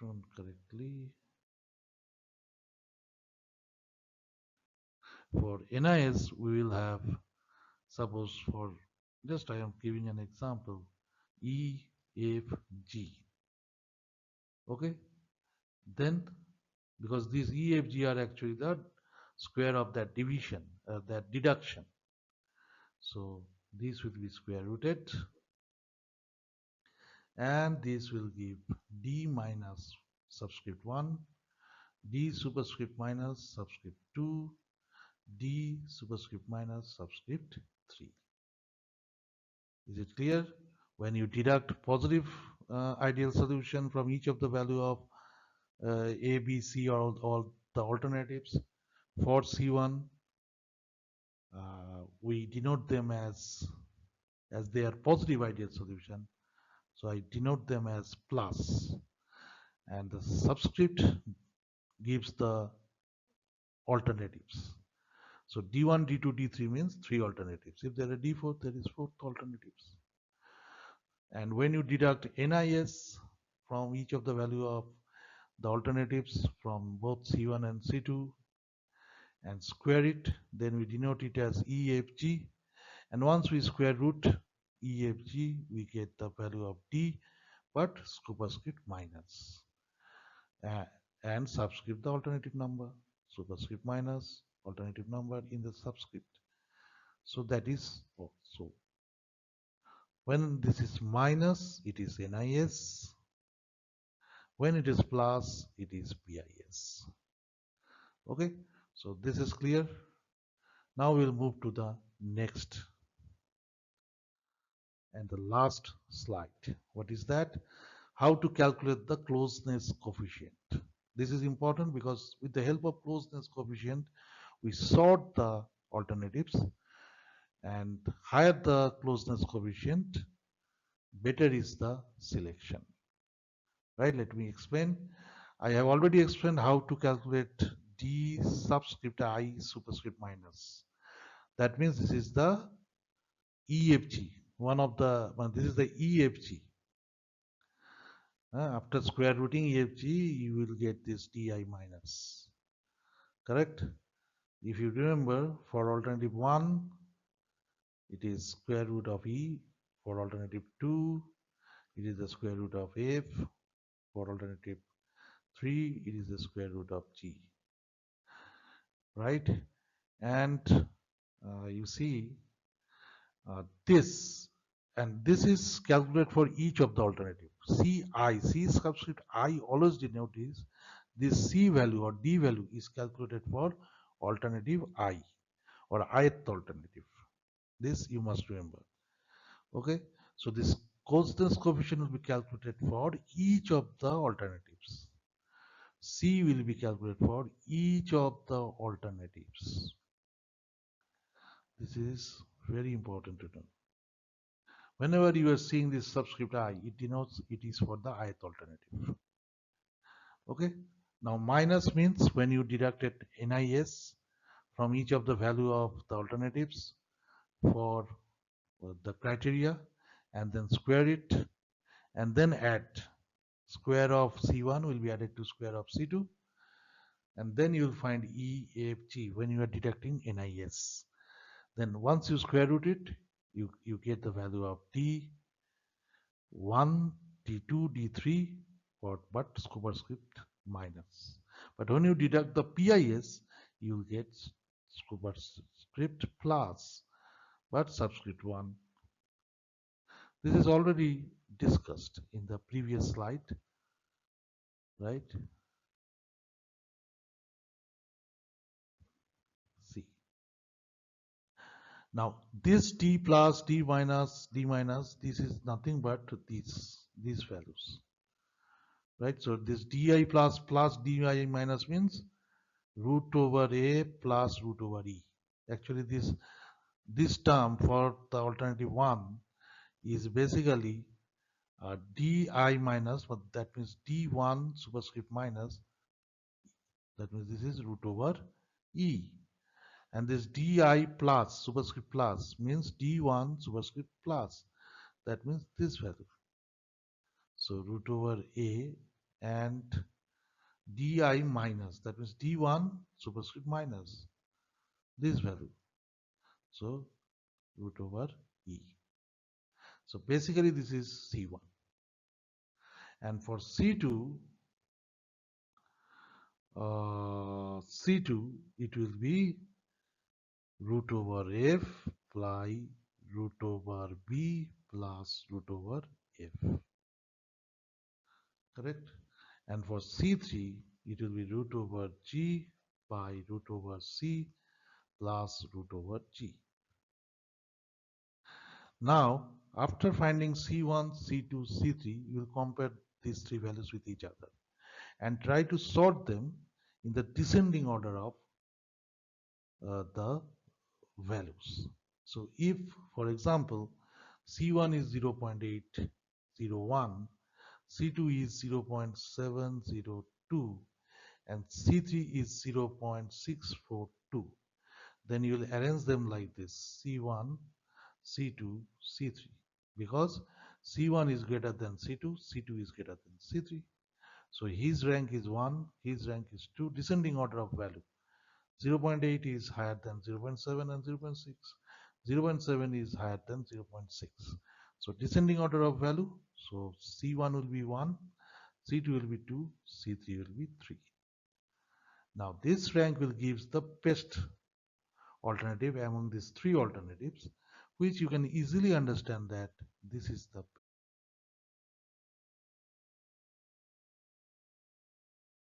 shown correctly. For NIS, we will have, suppose for just I am giving an example, E, F, G. Okay, then because these E, F, G are actually the square of that division, that deduction. So this will be square rooted, and this will give D minus subscript 1, D superscript minus subscript 2, D superscript minus subscript 3. Is it clear? When you deduct positive ideal solution from each of the value of A, B, C, or all the alternatives, for C1, we denote them as they are positive ideal solution. So I denote them as plus, and the subscript gives the alternatives. So D1, D2, D3 means 3 alternatives. If there are D4, there is 4th alternatives. And when you deduct NIS from each of the value of the alternatives from both C1 and C2 and square it, then we denote it as EFG. And once we square root EFG, we get the value of D, but superscript minus. And subscript the alternative number, superscript minus alternative number in the subscript. So that is so. When this is minus, it is NIS. When it is plus, it is BIS. Okay, so this is clear. Now we'll move to the next and the last slide. What is that? How to calculate the closeness coefficient. This is important because with the help of closeness coefficient, we sort the alternatives, and higher the closeness coefficient, better is the selection. Right, let me explain. I have already explained how to calculate D subscript I superscript minus. That means this is the EFG. This is the EFG. After square rooting EFG, you will get this DI minus. Correct? If you remember, for alternative 1, it is square root of E. For alternative 2, it is the square root of F. For alternative 3, it is the square root of G. Right? And you see this, and this is calculated for each of the alternative. C subscript I always denote this C value or D value is calculated for alternative I or ith alternative. This you must remember. Okay, so this closeness coefficient will be calculated for each of the alternatives. C will be calculated for each of the alternatives. This is very important to know. Whenever you are seeing this subscript I, it denotes it is for the ith alternative. Okay. Now minus means when you deducted NIS from each of the value of the alternatives for the criteria, and then square it, and then add. Square of C1 will be added to square of C2, and then you will find EFG when you are deducting NIS. Then once you square root it, you get the value of D1, D2, D3, but superscript minus. But when you deduct the PIS, you will get superscript plus, but subscript 1. This is already discussed in the previous slide, right? See. Now this D plus, D minus, this is nothing but these values, right? So this DI plus DI minus means root over A plus root over E. Actually this term for the alternative 1 is basically DI minus, but that means D1 superscript minus, that means this is root over E. And this DI plus superscript plus means D1 superscript plus, that means this value. So root over A and di minus, that means d1 superscript minus this value, so root over e. So basically this is C1, and for C2 it will be root over f plus root over b plus root over f, correct? And for C3 it will be root over g by root over c plus root over g. Now after finding C1, C2, C3, you will compare these three values with each other and try to sort them in the descending order of the values. So if, for example, C1 is 0.801, C2 is 0.702, and C3 is 0.642, then you will arrange them like this: C1, C2, C3, because C1 is greater than C2, C2 is greater than C3. So his rank is 1, his rank is 2, descending order of value. 0.8 is higher than 0.7 and 0.6. 0.7 is higher than 0.6. So descending order of value. So C1 will be 1, C2 will be 2, C3 will be 3. Now this rank will give the best alternative among these three alternatives, which you can easily understand that this is the